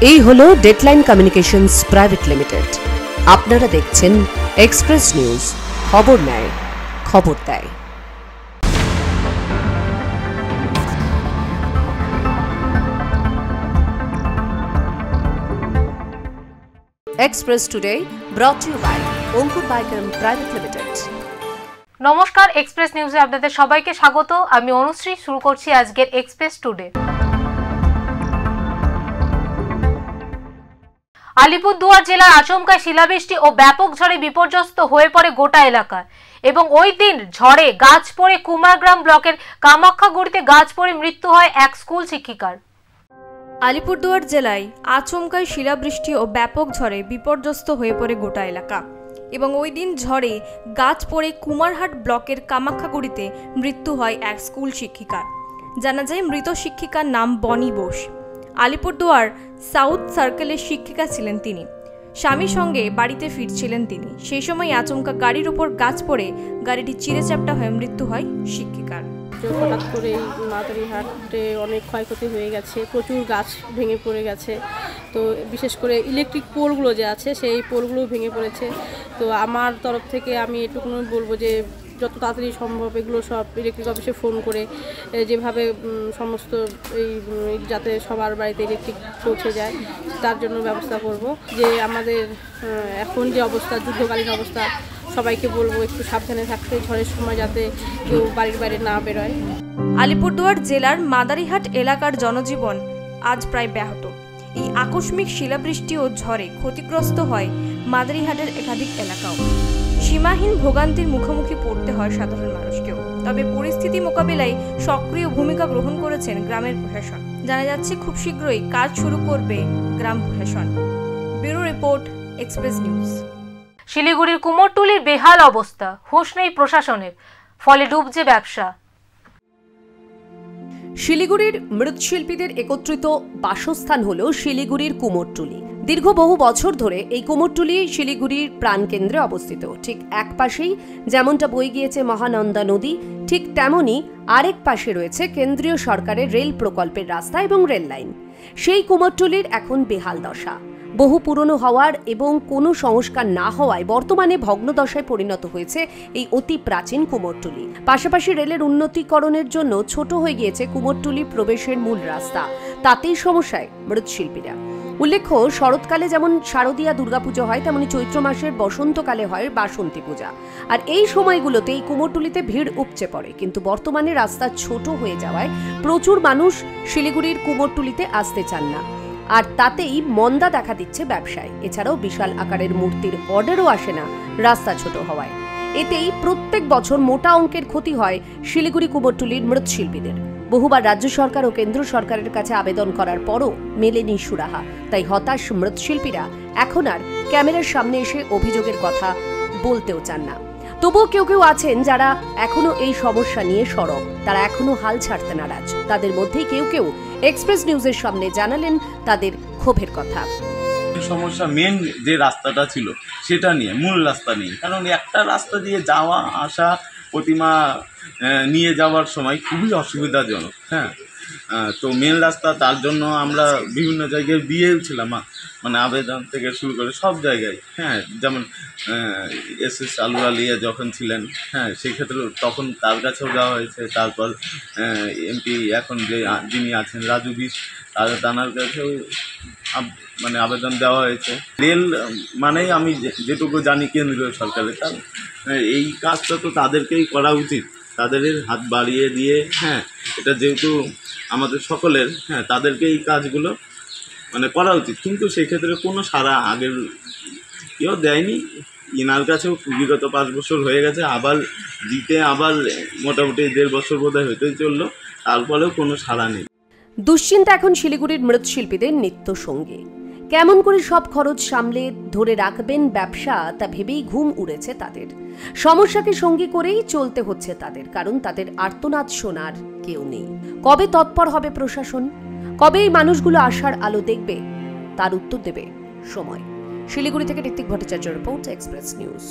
এই হলো deadline communications private limited. আপনারা দেখছেন এক্সপ্রেস নিউজ, খবর নেয়, খবর দেয়। Express today brought you by Ankur biker private limited. নমস্কার, এক্সপ্রেস নিউজে আপনাদের সবাইকে স্বাগত। আমি অনুশ্রী। শুরু করছি আজকের এক্সপ্রেস টুডে। আলিপুরদুয়ার জেলার আচমকায় শিলাবৃষ্টি ও ব্যাপক ঝড়ে বিপর্যস্ত হয়ে পড়ে গোটা এলাকা এবং ওই দিন ঝড়ে গাছ পড়ে কুমারগ্রাম ব্লকের কামাখ্যাগুড়িতে গাছ পড়ে মৃত্যু হয় এক স্কুল শিক্ষিকার। আলিপুরদুয়ার জেলায় আচমকায় শিলাবৃষ্টি ও ব্যাপক ঝড়ে বিপর্যস্ত হয়ে পড়ে গোটা এলাকা এবং ওই দিন ঝড়ে গাছ পড়ে কুমারহাট ব্লকের কামাখ্যাগুড়িতে মৃত্যু হয় এক স্কুল শিক্ষিকার। জানা যায় মৃত শিক্ষিকার নাম বনি বোস। আলিপুরদুয়ার সাউথ সার্কেলের শিক্ষিকা ছিলেন তিনি। স্বামীর সঙ্গে বাড়িতে ফিরছিলেন তিনি। সেই সময় আচমকা গাড়ির উপর গাছ পড়ে গাড়িটি চিরেচাপটা হয়ে মৃত্যু হয় শিক্ষিকার। হঠাৎ করে এই মাদারিহাটে অনেক ক্ষয়ক্ষতি হয়ে গেছে, প্রচুর গাছ ভেঙে পড়ে গেছে। তো বিশেষ করে ইলেকট্রিক পোলগুলো যে আছে সেই পোলগুলো ভেঙে পড়েছে। তো আমার তরফ থেকে আমি এটুকু বলবো যে যত তাড়াতাড়ি সম্ভব এগুলো সব ইলেকট্রিক অফিসে ফোন করে যেভাবে সমস্ত এই যাতে সবার বাড়িতে ইলেকট্রিক পৌঁছে যায় তার জন্য ব্যবস্থা করব। যে আমাদের এখন যে অবস্থা, যুদ্ধকালীন অবস্থা, সবাইকে বলবো একটু সাবধানে থাকতে, ঝড়ের সময় যাতে কেউ বাড়ির বাইরে না বেরোয়। আলিপুরদুয়ার জেলার মাদারিহাট এলাকার জনজীবন আজ প্রায় ব্যাহত। এই আকস্মিক শিলাবৃষ্টি ও ঝড়ে ক্ষতিগ্রস্ত হয় মাদারিহাটের একাধিক এলাকাও। সীমাহীন ভোগান্তির মুখোমুখি পড়তে হয় সাধারণ মানুষকেও। তবে পরিস্থিতি মোকাবিলায় সক্রিয় ভূমিকা গ্রহণ করেছেন গ্রামের প্রশাসন। জানা যাচ্ছে খুব শীঘ্রই কাজ শুরু করবে গ্রাম প্রশাসন। Bureau report, express news. শিলিগুড়ির কুমোরটুলির বেহাল অবস্থা, হুঁশ নেই প্রশাসনের, ফলে ডুবছে ব্যবসা। শিলিগুড়ির মৃৎশিল্পীদের একত্রিত বাসস্থান হল শিলিগুড়ির কুমোরটুলি। দীর্ঘ বহু বছর ধরে এই কুমোরটুলি শিলিগুড়ির প্রাণকেন্দ্রে অবস্থিত। ঠিক এক পাশেই যেমনটা বয়ে গিয়েছে মহানন্দা নদী, ঠিক তেমনি আরেক পাশে রয়েছে কেন্দ্রীয় সরকারের রেল প্রকল্পের রাস্তা এবং রেল লাইন। সেই কুমোরটুলির এখন বেহাল দশা। বহু পুরনো হওয়ার এবং কোনো সংস্কার না হওয়ায় বর্তমানে ভগ্নদশায় পরিণত হয়েছে এই অতি প্রাচীন কুমোরটুলি। পাশাপাশি রেলের উন্নতিকরণের জন্য ছোট হয়ে গিয়েছে কুমোরটুলি প্রবেশের মূল রাস্তা। তাতেই সমস্যায় মৃৎশিল্পীরা। উল্লেখ্য, শরৎকালে যেমন শারদীয়া দুর্গাপুজো হয়, তেমনি চৈত্র মাসের বসন্তকালে হয় বাসন্তী পূজা। আর এই সময়গুলোতে এই কুমোরটুলিতে ভিড় উপচে পড়ে। কিন্তু বর্তমানে রাস্তা ছোট হয়ে যাওয়ায় প্রচুর মানুষ শিলিগুড়ির কুমোরটুলিতে আসতে চান না। আর তাতেই মন্দা দেখা দিচ্ছে ব্যবসায়। এছাড়াও বিশাল আকারের মূর্তির অর্ডারও আসে না রাস্তা ছোট হওয়ায়। এতেই প্রত্যেক বছর মোটা অঙ্কের ক্ষতি হয় শিলিগুড়ি কুমোরটুলির মৃৎশিল্পীদের। বহুবার রাজ্য সরকার ও কেন্দ্র সরকারের কাছে আবেদন করার পরও মেলেনি সুরাহা। তাই হতাশ মৃৎশিল্পীরা এখন আর ক্যামেরার সামনে এসে অভিযোগের কথা বলতেও চান না। তবুও কেউ কেউ আছেন যারা এখনো এই সমস্যা নিয়ে সরব। তারা এখনো হাল ছাড়তে নারাজ। তাদের মধ্যেই কেউ কেউ এক্সপ্রেস নিউজের সামনে জানালেন তাদের ক্ষোভের কথা। সমস্যা মেন যে রাস্তাটা ছিল সেটা নিয়ে, মূল রাস্তা নিয়ে। কারণ একটা রাস্তা দিয়ে যাওয়া আসা, প্রতিমা নিয়ে যাওয়ার সময় খুবই অসুবিধাজনক। হ্যাঁ, তো মেন রাস্তা, তার জন্য আমরা বিভিন্ন জায়গায় দিয়েওছিলাম, মানে আবেদন থেকে শুরু করে সব জায়গায়। হ্যাঁ, যেমন এস আলুয়ালিয়া যখন ছিলেন, হ্যাঁ, সেক্ষেত্রে তখন তার কাছেও দেওয়া হয়েছে। তারপর এমপি এখন যিনি আছেন রাজু বিশ, তার কাছেও মানে আবেদন দেওয়া হয়েছে। রেল মানেই আমি যেটুকু জানি কেন্দ্রীয় সরকারের, তার এই কাজটা তো তাদেরকেই করা উচিত, তাদের হাত বাড়িয়ে দিয়ে। হ্যাঁ, এটা যেহেতু আমাদের সকলের, হ্যাঁ, তাদেরকে এই কাজগুলো মানে করা উচিত। কিন্তু সেক্ষেত্রে কোনো সারা আগের কেউ দেয়নি। ইনার কাছেও বিগত 5 বছর হয়ে গেছে, আবার দিতে আবার মোটামুটি 1.5 বছর বোধহয় হতেই চললো, তারপরেও কোনো সাড়া নেই। দুশ্চিন্তা এখন শিলিগুড়ির মৃৎশিল্পীদের নিত্য সঙ্গী। কেমন করে সব খরচ সামলে ধরে রাখবেন ব্যবসা, তা ভেবেই ঘুম উড়েছে তাদের। সমস্যাকে সঙ্গী করেই চলতে হচ্ছে তাদের, কারণ তাদের আর্তনাদ শোনার কেউ নেই। কবে তৎপর হবে প্রশাসন? কবে এই মানুষগুলো আশার আলো দেখবে? তার উত্তর দেবে সময়। শিলিগুড়ি থেকে Ritwik Bhattacharya report, express news.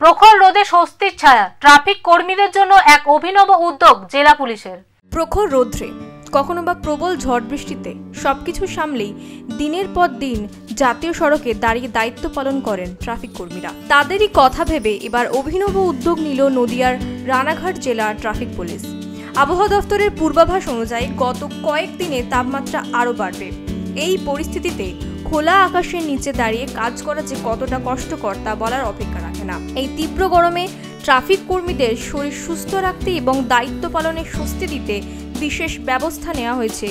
প্রখর রোদে স্বস্তির ছায়া, ট্রাফিক কর্মীদের জন্য এক অভিনব উদ্যোগ জেলা পুলিশের। প্রখর রৌদ্রে কখনো বা প্রবল ঝড় বৃষ্টিতে সবকিছু সামলেই দিনের পর দিন জাতীয় সড়কে দাঁড়িয়ে দায়িত্ব পালন করেন ট্রাফিক কর্মীরা। তাদেরই কথা ভেবে এবার অভিনব উদ্যোগ নিল নদিয়ার রানাঘাট জেলা ট্রাফিক পুলিশ। আবহাওয়া দফতরের পূর্বাভাস অনুযায়ী গত কয়েকদিনে তাপমাত্রা আরও বাড়বে। এই পরিস্থিতিতে খোলা আকাশের নিচে দাঁড়িয়ে কাজ করা যে কতটা কষ্টকর তা বলার অপেক্ষা রাখে না। এই তীব্র গরমে ট্রাফিক কর্মীদের শরীর সুস্থ রাখতে এবং দায়িত্ব পালনে স্বস্তি দিতে বিশেষ ব্যবস্থা নেওয়া হয়েছে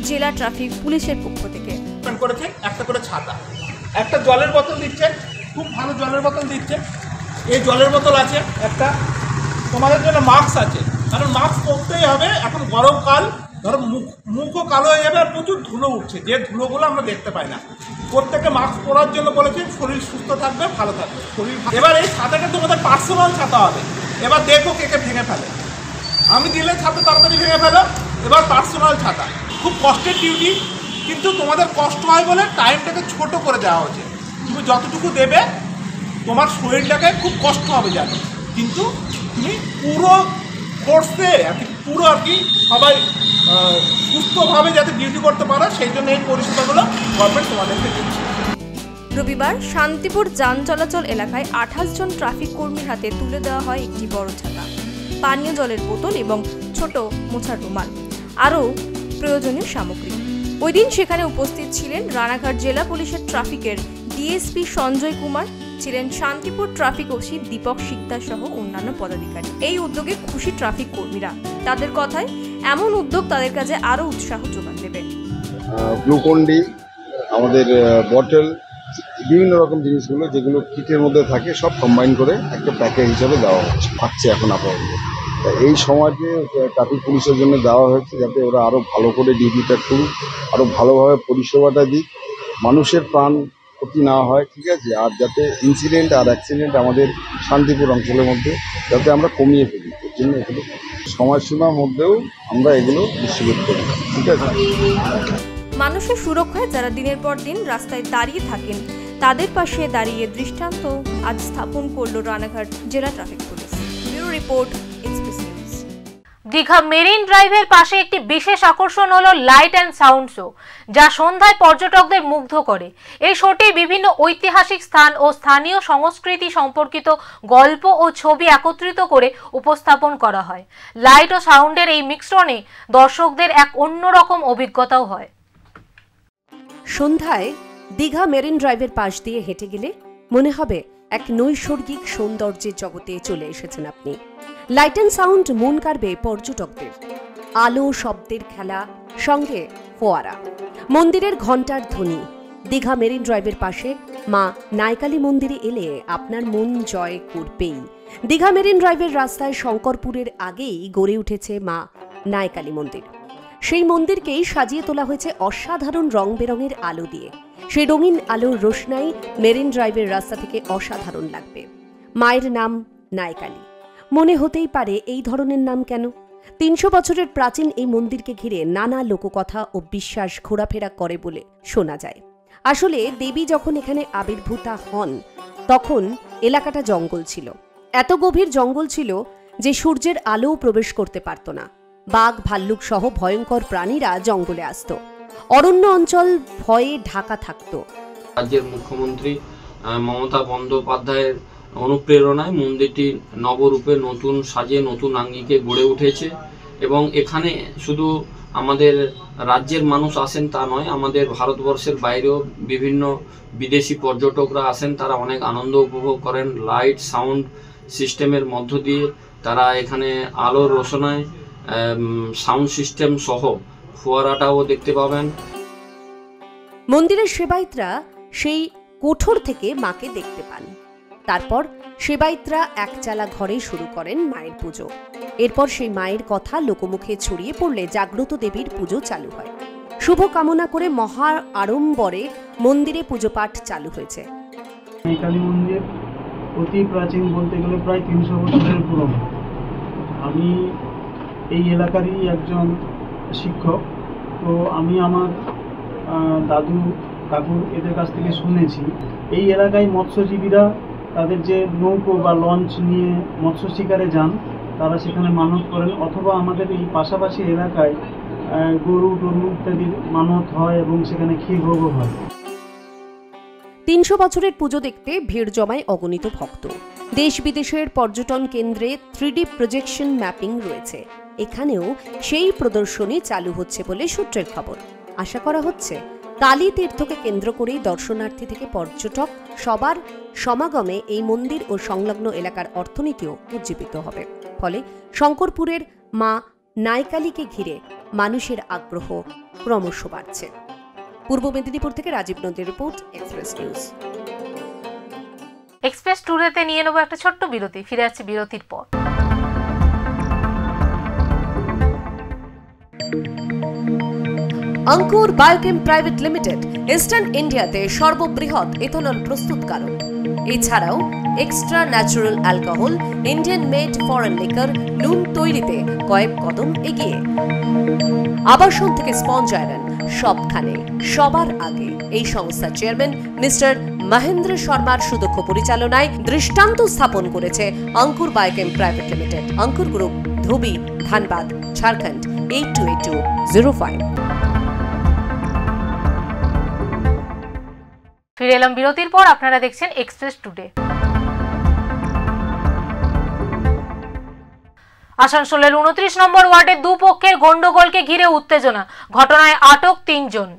জেলা ট্রাফিক পুলিশের পক্ষ থেকে। করেছে একটা করে ছাতা, একটা জলের বোতল দিচ্ছে, খুব ভালো জলের বোতল দিচ্ছে। এই জলের বোতল আছে একটা, তোমাদের জন্য মাস্ক আছে, কারণ মাস্ক পরতেই হবে। এখন গরমকাল, ধরো মুখও কালো হয়ে যাবে আর প্রচুর ধুলো উঠছে, যে ধুলোগুলো আমরা দেখতে পাই না। প্রত্যেকে মাস্ক পরার জন্য বলেছে, শরীর সুস্থ থাকবে, ভালো থাকবে শরীর। এবার এই ছাতাটা তোমাদের পার্সোনাল ছাতা হবে। এবার দেখো কে কে ভেঙে ফেলে। আমি দিলে ছাতা তাড়াতাড়ি ভেঙে ফেলো। এবার পার্সোনাল ছাতা খুব কষ্টের ডিউটি, কিন্তু তোমাদের কষ্ট হয় বলে টাইমটাকে ছোট করে দেওয়া হয়েছে। তুমি যতটুকু দেবে তোমার শরীরটাকে খুব কষ্ট হবে জানো, কিন্তু তুমি পুরো ফোর্সে আর কি, পুরো আর কি সবাই সুস্থভাবে যাতে ডিউটি করতে পারো, সেই জন্য এই পরিষেবাগুলো গভর্নমেন্ট তোমাদেরকে দিচ্ছে। রবিবার শান্তিপুর যান চলাচল এলাকায় 28 জন ট্রাফিক কর্মীর হাতে তুলে দেওয়া হয় একটি বড় ছাতা, পানীয় জলের বোতল এবং ছোট মোছার রুমাল, আরও প্রয়োজনীয় সামগ্রী। ওই দিন সেখানে উপস্থিত ছিলেন রানাঘাট জেলা পুলিশের ট্রাফিকের ডিএসপি সঞ্জয় কুমার, ছিলেন শান্তিপুর ট্রাফিক ওসি দীপক শিকদার সহ অন্যান্য পদাধিকারী। এই উদ্যোগে খুশি ট্রাফিক কর্মীরা। তাদের কথায় এমন উদ্যোগ তাদের কাছে আরও উৎসাহ যোগান দেবে। গ্লুকন্ডি, আমাদের বটল, বিভিন্ন রকম জিনিসগুলো যেগুলো কিটের মধ্যে থাকে সব কম্বাইন করে একটা প্যাকেজ হিসাবে দেওয়া হচ্ছে এখন আপাতত। এই সময়কে ট্রাফিক পুলিশের জন্য দেওয়া হয়েছে যাতে ওরা আরও ভালো করে ডিউটিটা করুক, আরও ভালোভাবে পরিষেবাটা দিক, মানুষের প্রাণ ক্ষতি না হয়, ঠিক আছে, আর যাতে ইনসিডেন্ট আর অ্যাক্সিডেন্ট আমাদের শান্তিপুর অঞ্চলের মধ্যে যাতে আমরা কমিয়ে ফেলি, এর জন্য এগুলো সময়সীমার মধ্যেও আমরা এগুলো ডিস্ট্রিবিউট করি, ঠিক আছে। মানুষের সুরক্ষায় যারা দিনের পর দিন রাস্তায় দাঁড়িয়ে থাকেন তাদের পাশে দাঁড়িয়ে দৃষ্টান্ত আজ স্থাপন করল রানাঘাট জেলা traffic police. Bureau report, express news. Digha marine ড্রাইভের পাশে একটি বিশেষ আকর্ষণ হলো লাইট অ্যান্ড সাউন্ড শো, যা সন্ধ্যায় পর্যটকদের মুগ্ধ করে। এই শোটি বিভিন্ন ঐতিহাসিক স্থান ও স্থানীয় সংস্কৃতি সম্পর্কিত গল্প ও ছবি একত্রিত করে উপস্থাপন করা হয়। লাইট ও সাউন্ডের এই মিশ্রণে দর্শকদের এক অন্যরকম অভিজ্ঞতাও হয়। সন্ধ্যায় দীঘা মেরিন ড্রাইভের পাশ দিয়ে হেঁটে গেলে মনে হবে এক নৈসর্গিক সৌন্দর্যের জগতে চলে এসেছেন আপনি। লাইট অ্যান্ড সাউন্ড মন কাড়বে পর্যটকদের। আলো, শব্দের খেলা, সঙ্গে ফোয়ারা, মন্দিরের ঘণ্টার ধ্বনি। দীঘা মেরিন ড্রাইভের পাশে মা নাইকালী মন্দিরে এলে আপনার মন জয় করবেই। দীঘা মেরিন ড্রাইভের রাস্তায় শঙ্করপুরের আগেই গড়ে উঠেছে মা নাইকালী মন্দির। সেই মন্দিরকেই সাজিয়ে তোলা হয়েছে অসাধারণ রং বেরঙের আলো দিয়ে। সেই রঙিন আলোর রোশনাই মেরিন ড্রাইভের রাস্তা থেকে অসাধারণ লাগবে। মায়ের নাম নাইকালী, মনে হতেই পারে এই ধরনের নাম কেন। 300 বছরের প্রাচীন এই মন্দিরকে ঘিরে নানা লোককথা ও বিশ্বাস ঘোরাফেরা করে বলে শোনা যায়। আসলে দেবী যখন এখানে আবির্ভূতা হন তখন এলাকাটা জঙ্গল ছিল। এত গভীর জঙ্গল ছিল যে সূর্যের আলোও প্রবেশ করতে পারত না। বাঘ, ভাল্লুক সহ ভয়ঙ্কর প্রাণীরা জঙ্গলে আসত। অরণ্য অঞ্চল ভয়ে ঢাকা থাকত। রাজ্যের মুখ্যমন্ত্রী মমতা বন্দ্যোপাধ্যায়ের অনুপ্রেরণায় মন্দিরটি নবরূপে, নতুন সাজে, নতুন আঙ্গিকে গড়ে উঠেছে এবং এখানে শুধু আমাদের রাজ্যের মানুষ আসেন তা নয়, আমাদের ভারতবর্ষের বাইরেও বিভিন্ন বিদেশি পর্যটকরা আসেন। তারা অনেক আনন্দ উপভোগ করেন। লাইট সাউন্ড সিস্টেমের মধ্য দিয়ে তারা এখানে আলোর রোশনায় সাউন্ড সিস্টেম সহ ফোয়ারাটাও দেখতে পাবেন। মন্দিরের সেবায়িতরা সেই কোঠর থেকে মাকে দেখতে পান। তারপর সেবায়িতরা একচালা ঘরে শুরু করেন মায়ের পুজো। এরপর সেই মায়ের কথা লোকমুখে ছড়িয়ে পড়লে জাগ্রত দেবীর পুজো চালু হয়। শুভ কামনা করে মহা আড়ম্বরে মন্দিরে পুজো পাঠ চালু হয়েছে। কালী মন্দির অতি প্রাচীন, বলতে গেলে প্রায় 300 বছরের পুরনো। আমি এই এলাকারই একজন শিক্ষক, তো আমি আমার দাদু কাকু এদের কাছ থেকে শুনেছি এই এলাকায় মৎস্যজীবীরা তাদের যে নৌকো বা লঞ্চ নিয়ে মৎস্য শিকারে যান, তারা সেখানে মানত করেন, অথবা আমাদের এই পাশাপাশি এলাকায় গরু টরু ইত্যাদির মানত হয় এবং সেখানে ক্ষীরভোগও হয়। 300 বছরের পুজো দেখতে ভিড় জমায় অগণিত ভক্ত। দেশ বিদেশের পর্যটন কেন্দ্রে 3D প্রজেকশন ম্যাপিং রয়েছে। এখানেও সেই প্রদর্শনী চালু হচ্ছে বলে সূত্রের খবর। আশা করা হচ্ছে কালী তীর্থকে কেন্দ্র করেই দর্শনার্থী থেকে পর্যটক সবার সমাগমে এই মন্দির ও সংলগ্ন এলাকার অর্থনীতিও উজ্জীবিত হবে। ফলে শঙ্করপুরের মা নাইকালীকে ঘিরে মানুষের আগ্রহ ক্রমশ বাড়ছে। পূর্ব মেদিনীপুর থেকে রাজীব নন্দীর রিপোর্ট, এক্সপ্রেস নিউজ। এক্সপ্রেস ট্যুরেতে নিয়ে নেব একটা ছোট্ট বিরতি, ফিরে আসছে বিরতির পর। Ankur biochem private limited eastern ইন্ডিয়াতে সর্ববৃহৎ ইথেনল প্রস্তুতকারক। এছাড়াও extra natural alcohol, Indian made foreign liquor, নুন তৈরিতে কয়েক কদম এগিয়ে। আবাসন থেকে স্পঞ্জ আয়রন সবখানে সবার আগে এই সংস্থার চেয়ারম্যান মিস্টার মহেন্দ্র শর্মার সুদক্ষ পরিচালনায় দৃষ্টান্ত স্থাপন করেছে অঙ্কুর বায়োকেম প্রাইভেট লিমিটেড। অঙ্কুর গ্রুপ, ধুবি, ধানবাদ, ঝাড়খণ্ড 828205। ফিরে এলাম বিরতির পর, আপনারা দেখছেন এক্সপ্রেস টুডে। আসানসোলের 29 নম্বর ওয়ার্ডে দুপক্ষের গন্ডগোলকে ঘিরে উত্তেজনা, ঘটনায় আটক 3 জন।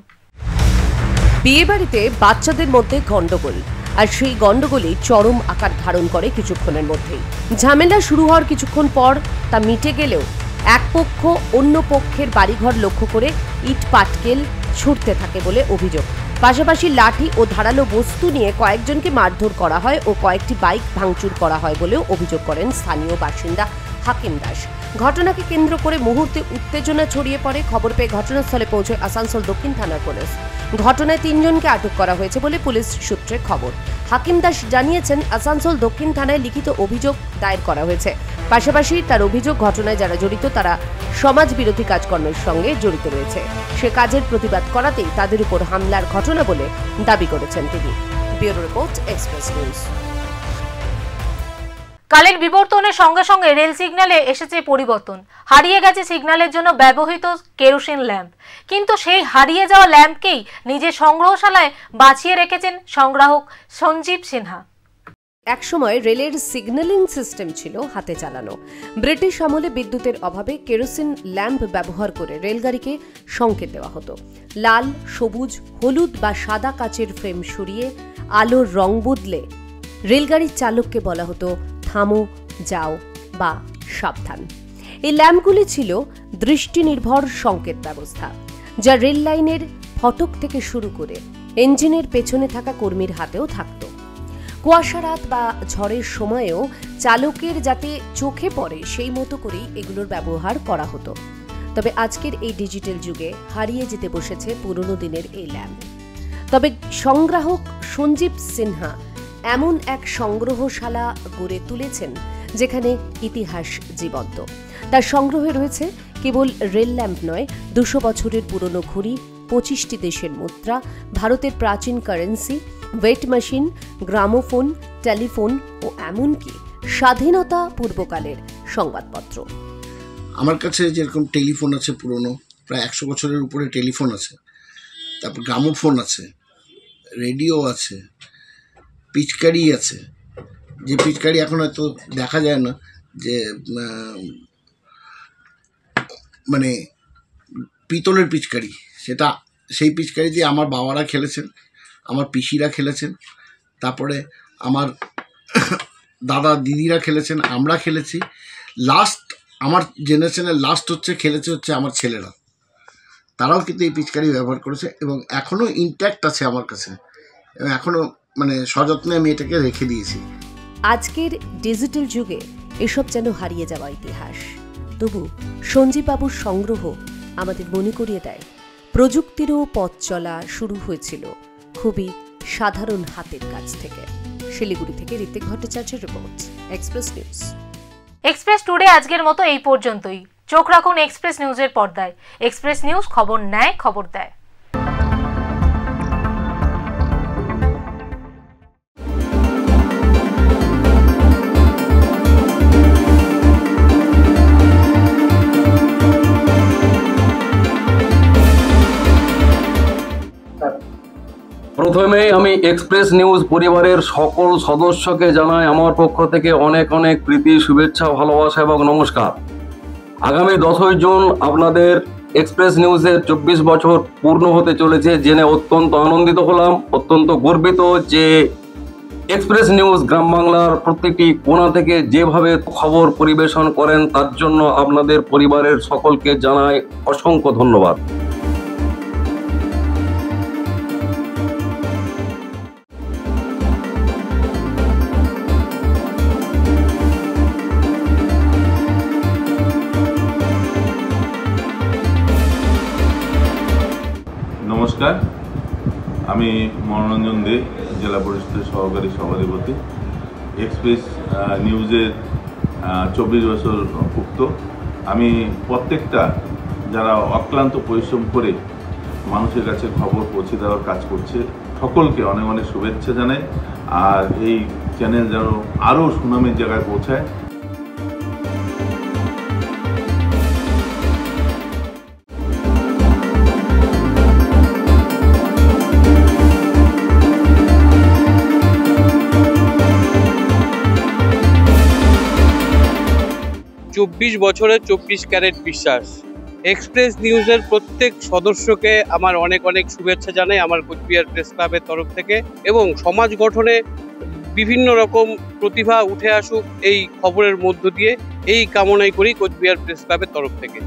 বিয়েবাড়িতে বাচ্চাদের মধ্যে গন্ডগোল, আর সেই গন্ডগোলই চরম আকার ধারণ করে কিছুক্ষণের মধ্যেই। ঝামেলা শুরু হওয়ার কিছুক্ষণ পর তা মিটে গেলেও এক পক্ষ অন্য পক্ষের বাড়িঘর লক্ষ্য করে ইট পাটকেল ছুটতে থাকে বলে অভিযোগ। পাশাপাশি লাঠি ও ধারালো বস্তু নিয়ে কয়েকজনকে মারধর করা হয় ও কয়েকটি বাইক ভাঙচুর করা হয় বলেও অভিযোগ করেন স্থানীয় বাসিন্দা হাকিম দাস। ঘটনাকে কেন্দ্র করে মুহূর্তে উত্তেজনা ছড়িয়ে পড়ে। খবর পেয়ে ঘটনাস্থলে পৌঁছয় আসানসোল দক্ষিণ থানার পুলিশ। ঘটনায় 3 জনকে আটক করা হয়েছে বলে পুলিশ সূত্রে খবর। হাকিম দাস জানিয়েছেন, আসানসোল দক্ষিণ থানায় লিখিত অভিযোগ দায়ের করা হয়েছে। পাশাপাশি তার অভিযোগ, ঘটনায় যারা জড়িত তারা সমাজ বিরোধী কাজকর্মের সঙ্গে জড়িত রয়েছে। সে কাজের প্রতিবাদ করাতেই তাদের উপর হামলার ঘটনা বলে দাবি করেছেন তিনি। Bureau report, express news. কালের বিবর্তনের সঙ্গে সঙ্গে রেল সিগন্যালে এসেছে পরিবর্তন। হারিয়ে গেছে সিগন্যালের জন্য ব্যবহৃত কেরোসিন ল্যাম্প, কিন্তু সেই হারিয়ে যাওয়া ল্যাম্পকেই নিজের সংগ্রহশালায় বাঁচিয়ে রেখেছেন সংগ্রাহক সঞ্জীব সিনহা। একসময় রেলের সিগন্যালিং সিস্টেম ছিল হাতে চালানো। ব্রিটিশ আমলে বিদ্যুতের অভাবে কেরোসিন ল্যাম্প ব্যবহার করে রেলগাড়িকে সংকেত দেওয়া হতো। লাল, সবুজ, হলুদ বা সাদা কাচের ফ্রেম সরিয়ে আলোর রং বদলে রেলগাড়ির চালককে বলা হতো থামো, যাও বা সাবধান। এই ল্যাম্পগুলি ছিল দৃষ্টি নির্ভর সংকেত ব্যবস্থা, যা রেল লাইনের ফটক থেকে শুরু করে ইঞ্জিনের পেছনে থাকা কর্মীর হাতেও থাকত। কুয়াশা রাত বা ঝড়ের সময়েও চালকের যাতে চোখে পড়ে সেই মতো করেই এগুলোর ব্যবহার করা হতো। তবে আজকের এই ডিজিটাল যুগে হারিয়ে যেতে বসেছে পুরনো দিনের এই ল্যাম্প। তবে সংগ্রাহক সঞ্জীব সিনহা এমন এক সংগ্রহশালা গড়ে তুলেছেন যেখানে ইতিহাস জীবন্ত। তার সংগ্রহে রয়েছে কেবল রেল ল্যাম্প নয়, 200 বছরের পুরনো ঘড়ি, 25টি দেশের মুদ্রা, ভারতের প্রাচীন currency, weight machine, gramophone, telephone ও এমনকি স্বাধীনতা পূর্বকালের সংবাদপত্র। আমার কাছে যেরকম টেলিফোন আছে পুরনো, প্রায় 100 বছরের উপরে টেলিফোন আছে, তারপর গ্রামোফোন আছে, রেডিও আছে, পিচকারি আছে, যে পিচকারি এখন হয়তো দেখা যায় না, যে মানে পিতলের পিচকারি, সেটা সেই পিচকারি দিয়ে আমার বাবারা খেলেছেন, আমার পিসিরা খেলেছেন, তারপরে আমার দাদা দিদিরা খেলেছেন, আমরা খেলেছি। লাস্ট আমার জেনারেশনের লাস্ট খেলেছে আমার ছেলেরা, তারাও কিন্তু এই পিচকারি ব্যবহার করেছে এবং এখনও ইনট্যাক্ট আছে আমার কাছে, এবং এখনও মানে সযত্নে আমি এটাকে রেখে দিয়েছি। আজকের ডিজিটাল যুগে এসব যেন হারিয়ে যাওয়া ইতিহাস। তবু সঞ্জীববাবুর সংগ্রহ আমাদের মনে করিয়ে দেয় প্রযুক্তিরও পথ চলা শুরু হয়েছিল খুবই সাধারণ হাতের কাছ থেকে। শিলিগুড়ি থেকে ঋত্বিক ভট্টাচার্যের report, express news. Express today আজকের মতো এই পর্যন্তই। চোখ রাখুন এক্সপ্রেস নিউজের পর্দায়। এক্সপ্রেস নিউজ, খবর নেয়, খবর দেয়। প্রথমেই আমি এক্সপ্রেস নিউজ পরিবারের সকল সদস্যকে জানাই আমার পক্ষ থেকে অনেক অনেক প্রীতি, শুভেচ্ছা, ভালোবাসা এবং নমস্কার। আগামী 10ই জুন আপনাদের এক্সপ্রেস নিউজের 24 বছর পূর্ণ হতে চলেছে জেনে অত্যন্ত আনন্দিত হলাম, অত্যন্ত গর্বিত যে এক্সপ্রেস নিউজ গ্রাম বাংলার প্রতিটি কোণা থেকে যেভাবে খবর পরিবেশন করেন তার জন্য আপনাদের পরিবারের সকলকে জানাই অসংখ্য ধন্যবাদ। নমস্কার, আমি মনোরঞ্জন দে, জেলা পরিষদের সহকারী সভাধিপতি। এক্সপ্রেস নিউজের 24 বছর পূর্ত। আমি প্রত্যেকটা যারা অক্লান্ত পরিশ্রম করে মানুষের কাছে খবর পৌঁছে দেওয়ার কাজ করছে সকলকে অনেক অনেক শুভেচ্ছা জানাই। আর এই চ্যানেল যেন আরও সুনামের জায়গায় পৌঁছায়। চব্বিশ বছরের 24 ক্যারেট বিশ্বাস। এক্সপ্রেস নিউজের প্রত্যেক সদস্যকে আমার অনেক অনেক শুভেচ্ছা জানাই আমার কোচবিহার প্রেস ক্লাবের তরফ থেকে, এবং সমাজ গঠনে বিভিন্ন রকম প্রতিভা উঠে আসুক এই খবরের মধ্য দিয়ে, এই কামনাই করি কোচবিহার প্রেস ক্লাবের তরফ থেকে।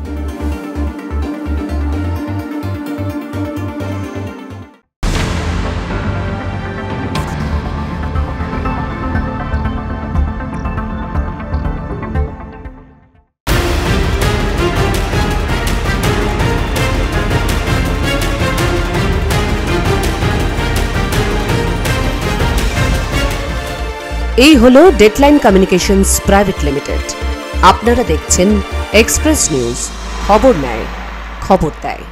এই হলো ডেডলাইন কমিউনিকেশনস প্রাইভেট লিমিটেড। আপনারা দেখছেন এক্সপ্রেস নিউজ, খবর নেয়, খবর দেয়।